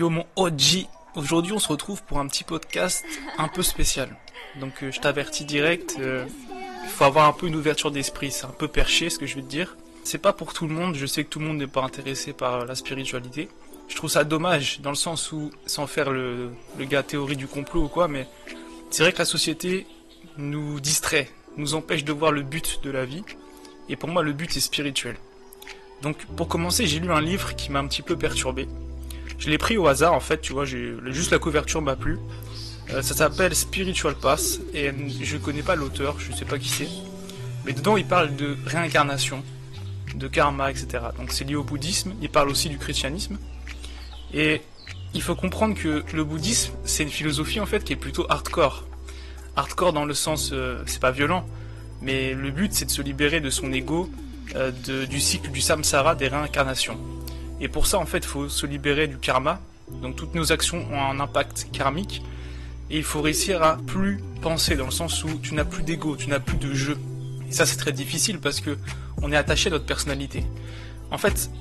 Yo mon OG, aujourd'hui on se retrouve pour un petit podcast un peu spécial. Donc je t'avertis direct, il faut avoir un peu une ouverture d'esprit, c'est un peu perché ce que je vais te dire. C'est pas pour tout le monde, je sais que tout le monde n'est pas intéressé par la spiritualité. Je trouve ça dommage dans le sens où, sans faire le gars théorie du complot ou quoi, mais c'est vrai que la société nous distrait, nous empêche de voir le but de la vie. Et pour moi le but est spirituel. Donc pour commencer j'ai lu un livre qui m'a un petit peu perturbé. Je l'ai pris au hasard en fait, tu vois, juste la couverture m'a plu. Ça s'appelle Spiritual Path et je connais pas l'auteur, je sais pas qui c'est. Mais dedans il parle de réincarnation, de karma, etc. Donc c'est lié au bouddhisme, il parle aussi du christianisme. Et il faut comprendre que le bouddhisme c'est une philosophie en fait qui est plutôt hardcore. Hardcore dans le sens, c'est pas violent, mais le but c'est de se libérer de son ego, du cycle du samsara, des réincarnations. Et pour ça, en fait, il faut se libérer du karma. Donc toutes nos actions ont un impact karmique. Et il faut réussir à plus penser, dans le sens où tu n'as plus d'ego, tu n'as plus de jeu. Et ça, c'est très difficile parce que on est attaché à notre personnalité. En fait,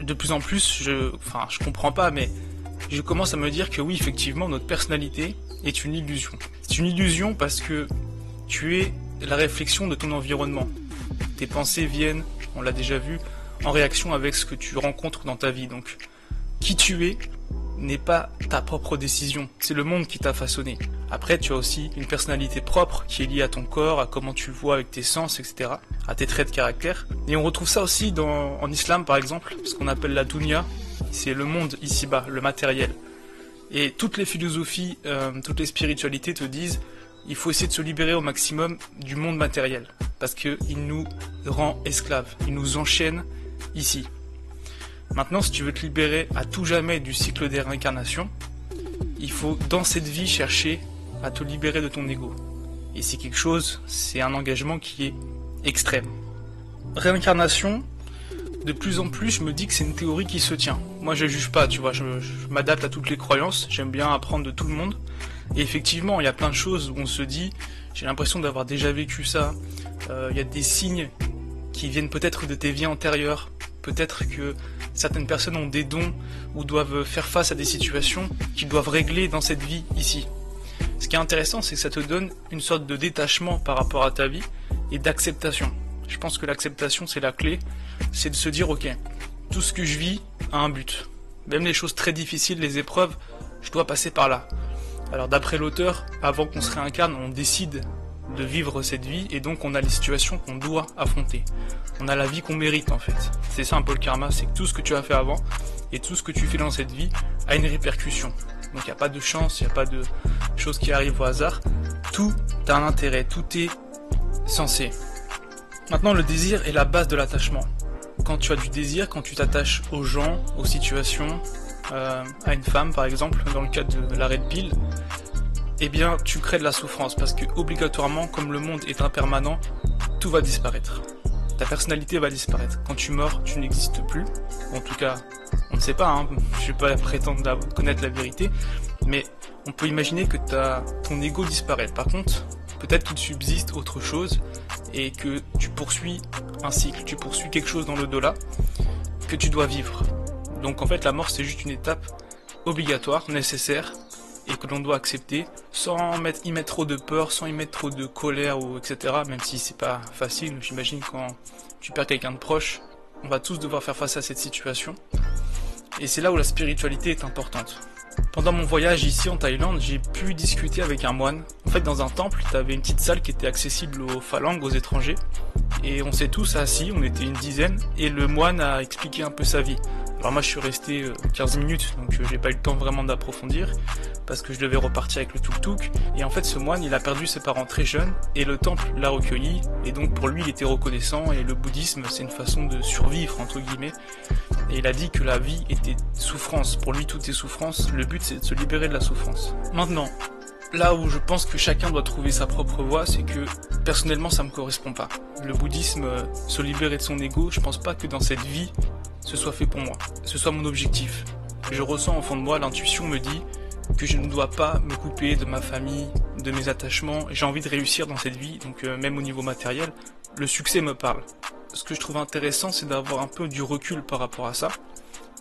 de plus en plus, je comprends pas, mais je commence à me dire que oui, effectivement, notre personnalité est une illusion. C'est une illusion parce que tu es la réflexion de ton environnement. Tes pensées viennent, on l'a déjà vu, en réaction avec ce que tu rencontres dans ta vie. Donc, qui tu es n'est pas ta propre décision, c'est le monde qui t'a façonné. Après, tu as aussi une personnalité propre qui est liée à ton corps, à comment tu le vois avec tes sens, etc., à tes traits de caractère. Et on retrouve ça aussi en islam, par exemple, ce qu'on appelle la dunya, c'est le monde ici-bas, le matériel. Et toutes les philosophies, toutes les spiritualités te disent il faut essayer de se libérer au maximum du monde matériel, parce qu'il nous rend esclaves, il nous enchaîne ici. Maintenant, si tu veux te libérer à tout jamais du cycle des réincarnations, il faut dans cette vie chercher à te libérer de ton ego. Et c'est quelque chose, c'est un engagement qui est extrême. Réincarnation, de plus en plus, je me dis que c'est une théorie qui se tient. Moi, je juge pas, tu vois, je m'adapte à toutes les croyances, j'aime bien apprendre de tout le monde. Et effectivement, il y a plein de choses où on se dit, j'ai l'impression d'avoir déjà vécu ça, il y a des signes qui viennent peut-être de tes vies antérieures, peut-être que certaines personnes ont des dons ou doivent faire face à des situations qu'ils doivent régler dans cette vie ici. Ce qui est intéressant, c'est que ça te donne une sorte de détachement par rapport à ta vie et d'acceptation. Je pense que l'acceptation, c'est la clé, c'est de se dire, ok, tout ce que je vis a un but. Même les choses très difficiles, les épreuves, je dois passer par là. Alors d'après l'auteur, avant qu'on se réincarne, on décide de vivre cette vie et donc on a les situations qu'on doit affronter. On a la vie qu'on mérite en fait. C'est ça un peu le karma, c'est que tout ce que tu as fait avant et tout ce que tu fais dans cette vie a une répercussion. Donc il n'y a pas de chance, il n'y a pas de choses qui arrivent au hasard. Tout a un intérêt, tout est censé. Maintenant, le désir est la base de l'attachement. Quand tu as du désir, quand tu t'attaches aux gens, aux situations, à une femme par exemple, dans le cas de l'arrêt de pile, eh bien tu crées de la souffrance parce que obligatoirement, comme le monde est impermanent, tout va disparaître. Ta personnalité va disparaître. Quand tu meurs, tu n'existes plus. En tout cas, on ne sait pas, hein. Je ne vais pas prétendre connaître la vérité, mais on peut imaginer que ton ego disparaît. Par contre, peut-être qu'il subsiste autre chose et que tu poursuis un cycle, tu poursuis quelque chose dans l'au-delà que tu dois vivre. Donc en fait, la mort, c'est juste une étape obligatoire, nécessaire, et que l'on doit accepter sans y mettre trop de peur, sans y mettre trop de colère, ou etc. Même si c'est pas facile, j'imagine quand tu perds quelqu'un de proche, on va tous devoir faire face à cette situation. Et c'est là où la spiritualité est importante. Pendant mon voyage ici en Thaïlande, j'ai pu discuter avec un moine. En fait, dans un temple, tu avais une petite salle qui était accessible aux phalanges, aux étrangers. Et on s'est tous assis, on était une dizaine, et le moine a expliqué un peu sa vie. Alors moi je suis resté 15 minutes, donc j'ai pas eu le temps vraiment d'approfondir, parce que je devais repartir avec le tuk-tuk. Et en fait ce moine, il a perdu ses parents très jeunes, et le temple l'a recueilli, et donc pour lui il était reconnaissant, et le bouddhisme c'est une façon de survivre, entre guillemets. Et il a dit que la vie était souffrance, pour lui tout est souffrance, le but c'est de se libérer de la souffrance. Maintenant, là où je pense que chacun doit trouver sa propre voie, c'est que personnellement ça me correspond pas. Le bouddhisme, se libérer de son ego, je pense pas que dans cette vie, ce soit fait pour moi, ce soit mon objectif. Je ressens au fond de moi, l'intuition me dit que je ne dois pas me couper de ma famille, de mes attachements, j'ai envie de réussir dans cette vie, donc même au niveau matériel, le succès me parle. Ce que je trouve intéressant, c'est d'avoir un peu du recul par rapport à ça,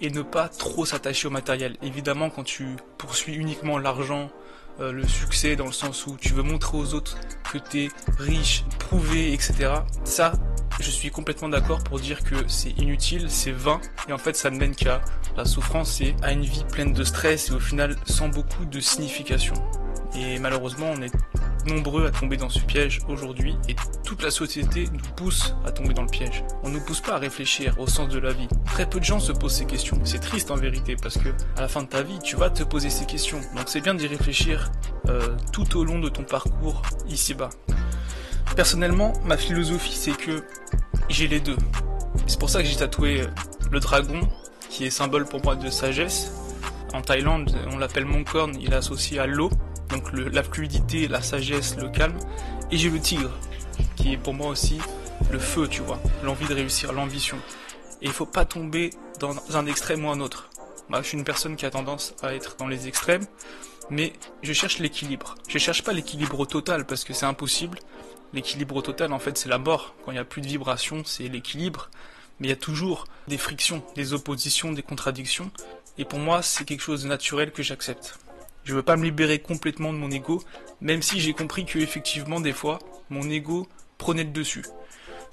et ne pas trop s'attacher au matériel. Évidemment, quand tu poursuis uniquement l'argent, le succès dans le sens où tu veux montrer aux autres que tu es riche, prouvé, etc. Ça, je suis complètement d'accord pour dire que c'est inutile, c'est vain, et en fait ça ne mène qu'à la souffrance et à une vie pleine de stress et au final sans beaucoup de signification. Et malheureusement on est nombreux à tomber dans ce piège aujourd'hui et toute la société nous pousse à tomber dans le piège. On ne nous pousse pas à réfléchir au sens de la vie. Très peu de gens se posent ces questions. C'est triste en vérité parce que à la fin de ta vie, tu vas te poser ces questions. Donc c'est bien d'y réfléchir tout au long de ton parcours ici-bas. Personnellement, ma philosophie c'est que j'ai les deux. C'est pour ça que j'ai tatoué le dragon qui est symbole pour moi de sagesse. En Thaïlande, on l'appelle Mongkorn, il est associé à l'eau. Donc la fluidité, la sagesse, le calme. Et j'ai le tigre, qui est pour moi aussi le feu, tu vois. L'envie de réussir, l'ambition. Et il faut pas tomber dans un extrême ou un autre. Moi, je suis une personne qui a tendance à être dans les extrêmes, mais je cherche l'équilibre. Je cherche pas l'équilibre total, parce que c'est impossible. L'équilibre total, en fait, c'est la mort. Quand il n'y a plus de vibration, c'est l'équilibre. Mais il y a toujours des frictions, des oppositions, des contradictions. Et pour moi, c'est quelque chose de naturel que j'accepte. Je veux pas me libérer complètement de mon ego, même si j'ai compris que effectivement des fois mon ego prenait le dessus.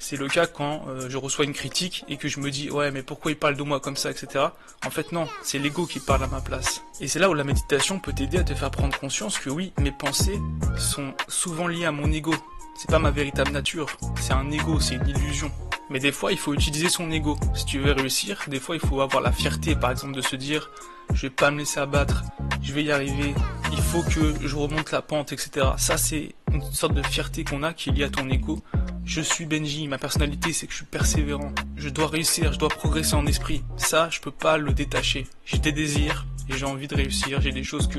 C'est le cas quand je reçois une critique et que je me dis ouais mais pourquoi il parle de moi comme ça, etc. En fait non, c'est l'ego qui parle à ma place. Et c'est là où la méditation peut t'aider à te faire prendre conscience que oui, mes pensées sont souvent liées à mon ego. C'est pas ma véritable nature, c'est un ego, c'est une illusion. Mais des fois, il faut utiliser son ego. Si tu veux réussir, des fois, il faut avoir la fierté, par exemple, de se dire « Je vais pas me laisser abattre, je vais y arriver, il faut que je remonte la pente, etc. » Ça, c'est une sorte de fierté qu'on a qui est liée à ton ego. Je suis Benji, ma personnalité, c'est que je suis persévérant. Je dois réussir, je dois progresser en esprit. Ça, je peux pas le détacher. J'ai des désirs et j'ai envie de réussir, j'ai des choses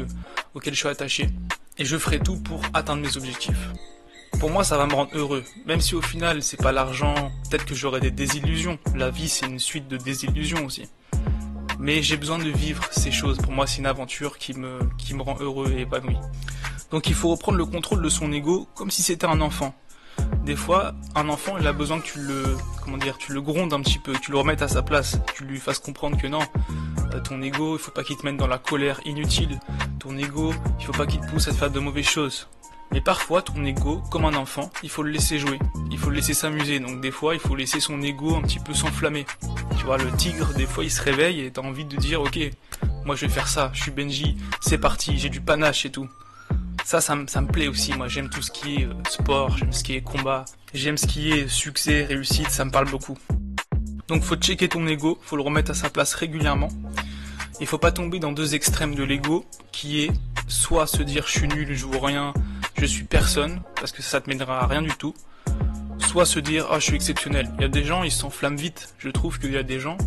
auxquelles je suis attaché. Et je ferai tout pour atteindre mes objectifs. Pour moi, ça va me rendre heureux. Même si au final, c'est pas l'argent, peut-être que j'aurai des désillusions. La vie, c'est une suite de désillusions aussi. Mais j'ai besoin de vivre ces choses. Pour moi, c'est une aventure qui me rend heureux et épanoui. Donc il faut reprendre le contrôle de son ego comme si c'était un enfant. Des fois, un enfant, il a besoin que tu le grondes un petit peu, que tu le remettes à sa place, que tu lui fasses comprendre que non, ton ego, il faut pas qu'il te mette dans la colère inutile. Ton ego, il faut pas qu'il te pousse à te faire de mauvaises choses. Mais parfois, ton ego, comme un enfant, il faut le laisser jouer, il faut le laisser s'amuser. Donc des fois, il faut laisser son ego un petit peu s'enflammer. Tu vois, le tigre, des fois, il se réveille et t'as envie de dire, ok, moi je vais faire ça, je suis Benji, c'est parti, j'ai du panache et tout. Ça me plaît aussi, moi j'aime tout ce qui est sport, j'aime ce qui est combat, j'aime ce qui est succès, réussite, ça me parle beaucoup. Donc faut checker ton ego, faut le remettre à sa place régulièrement. Il faut pas tomber dans deux extrêmes de l'ego, qui est soit se dire je suis nul, je vaux rien, je suis personne, parce que ça te mènera à rien du tout, soit se dire ah je suis exceptionnel. Il y a des gens, ils s'enflamment vite, je trouve qu'il y a des gens,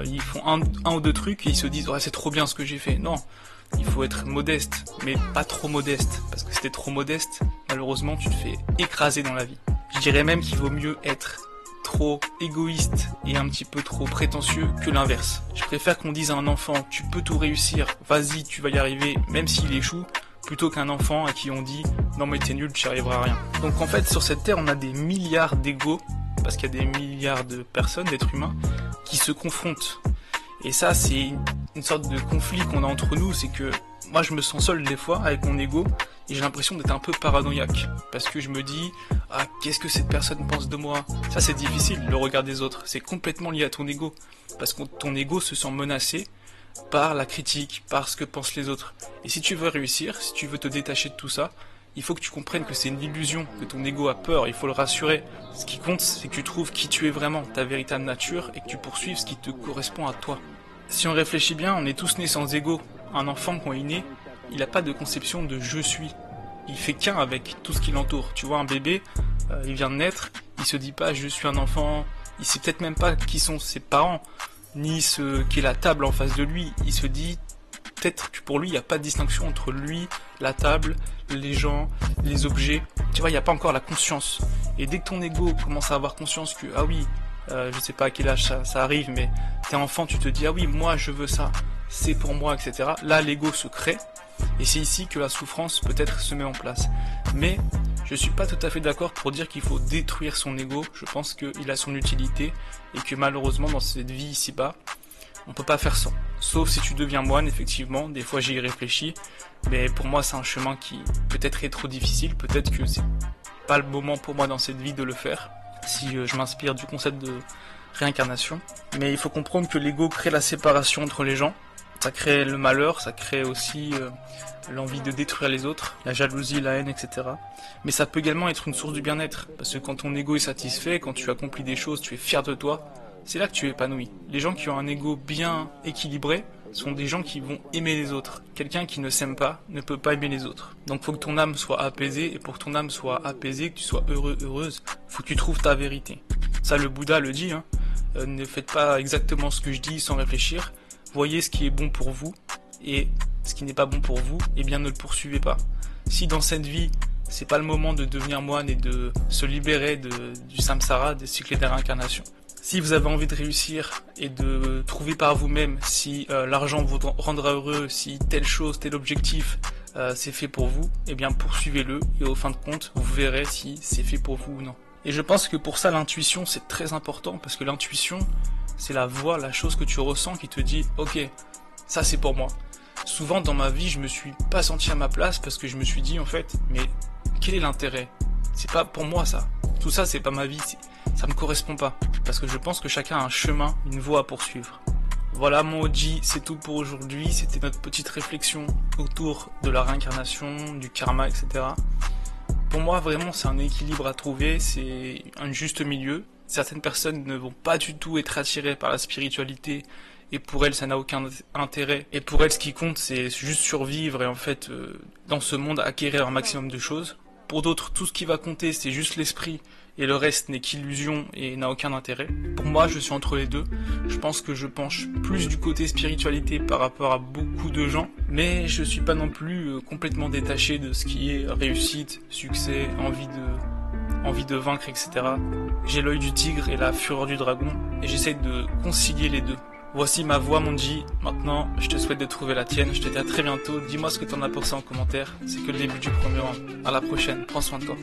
ils font un ou deux trucs et ils se disent ouais c'est trop bien ce que j'ai fait. Non, il faut être modeste, mais pas trop modeste, parce que si t'es trop modeste, malheureusement tu te fais écraser dans la vie. Je dirais même qu'il vaut mieux être trop égoïste et un petit peu trop prétentieux que l'inverse. Je préfère qu'on dise à un enfant tu peux tout réussir, vas-y tu vas y arriver, même s'il échoue, plutôt qu'un enfant à qui on dit non mais t'es nul, tu n'y arriveras à rien. Donc en fait sur cette terre on a des milliards d'égos, parce qu'il y a des milliards de personnes, d'êtres humains, qui se confrontent. Et ça c'est une sorte de conflit qu'on a entre nous, c'est que moi je me sens seul des fois avec mon ego et j'ai l'impression d'être un peu paranoïaque. Parce que je me dis, ah qu'est-ce que cette personne pense de moi? Ça c'est difficile, le regard des autres, c'est complètement lié à ton ego. Parce que ton ego se sent menacé par la critique, par ce que pensent les autres. Et si tu veux réussir, si tu veux te détacher de tout ça, il faut que tu comprennes que c'est une illusion, que ton ego a peur, il faut le rassurer. Ce qui compte, c'est que tu trouves qui tu es vraiment, ta véritable nature, et que tu poursuives ce qui te correspond à toi. Si on réfléchit bien, on est tous nés sans ego. Un enfant, quand il est né, il n'a pas de conception de je suis. Il fait qu'un avec tout ce qui l'entoure. Tu vois, un bébé, il vient de naître, il se dit pas je suis un enfant, il sait peut-être même pas qui sont ses parents, ni ce qu'est la table en face de lui. Il se dit peut-être que pour lui, il n'y a pas de distinction entre lui, la table, les gens, les objets. Tu vois, il n'y a pas encore la conscience. Et dès que ton ego commence à avoir conscience que, ah oui, je sais pas à quel âge ça arrive, mais t'es enfant, tu te dis, ah oui, moi je veux ça, c'est pour moi, etc. Là, l'ego se crée, et c'est ici que la souffrance peut-être se met en place. Mais je suis pas tout à fait d'accord pour dire qu'il faut détruire son ego. Je pense qu'il a son utilité, et que malheureusement, dans cette vie ici-bas, On peut pas faire sans. Sauf si tu deviens moine, effectivement, des fois j'y réfléchis, mais pour moi c'est un chemin qui peut-être est trop difficile, peut-être que c'est pas le moment pour moi dans cette vie de le faire, si je m'inspire du concept de réincarnation. Mais il faut comprendre que l'ego crée la séparation entre les gens, ça crée le malheur, ça crée aussi l'envie de détruire les autres, la jalousie, la haine, etc. Mais ça peut également être une source du bien-être, parce que quand ton ego est satisfait, quand tu accomplis des choses, tu es fier de toi, c'est là que tu es épanoui. Les gens qui ont un ego bien équilibré sont des gens qui vont aimer les autres. Quelqu'un qui ne s'aime pas ne peut pas aimer les autres. Donc faut que ton âme soit apaisée, et pour que ton âme soit apaisée, que tu sois heureux, heureuse, faut que tu trouves ta vérité. Ça le Bouddha le dit, hein. Ne faites pas exactement ce que je dis sans réfléchir. Voyez ce qui est bon pour vous, et ce qui n'est pas bon pour vous, eh bien ne le poursuivez pas. Si dans cette vie, c'est pas le moment de devenir moine et de se libérer du samsara, des cycles des réincarnations. Si vous avez envie de réussir et de trouver par vous-même si l'argent vous rendra heureux, si telle chose, tel objectif c'est fait pour vous, eh bien poursuivez-le et au fin de compte, vous verrez si c'est fait pour vous ou non. Et je pense que pour ça, l'intuition, c'est très important, parce que l'intuition, c'est la voix, la chose que tu ressens qui te dit « Ok, ça c'est pour moi ». Souvent dans ma vie, je me suis pas senti à ma place parce que je me suis dit en fait, mais quel est l'intérêt? C'est pas pour moi ça. Tout ça, c'est pas ma vie, ça me correspond pas. Parce que je pense que chacun a un chemin, une voie à poursuivre. Voilà mon Oji, c'est tout pour aujourd'hui. C'était notre petite réflexion autour de la réincarnation, du karma, etc. Pour moi, vraiment, c'est un équilibre à trouver, c'est un juste milieu. Certaines personnes ne vont pas du tout être attirées par la spiritualité, et pour elles, ça n'a aucun intérêt. Et pour elles, ce qui compte, c'est juste survivre et en fait, dans ce monde, acquérir un maximum de choses. Pour d'autres, tout ce qui va compter, c'est juste l'esprit, et le reste n'est qu'illusion et n'a aucun intérêt. Pour moi, je suis entre les deux. Je pense que je penche plus du côté spiritualité par rapport à beaucoup de gens, mais je suis pas non plus complètement détaché de ce qui est réussite, succès, envie de vaincre, etc. J'ai l'œil du tigre et la fureur du dragon, et j'essaie de concilier les deux. Voici ma voix, mon G. Maintenant, je te souhaite de trouver la tienne. Je te dis à très bientôt. Dis-moi ce que t'en as pensé en commentaire. C'est que le début du premier round. À la prochaine. Prends soin de toi.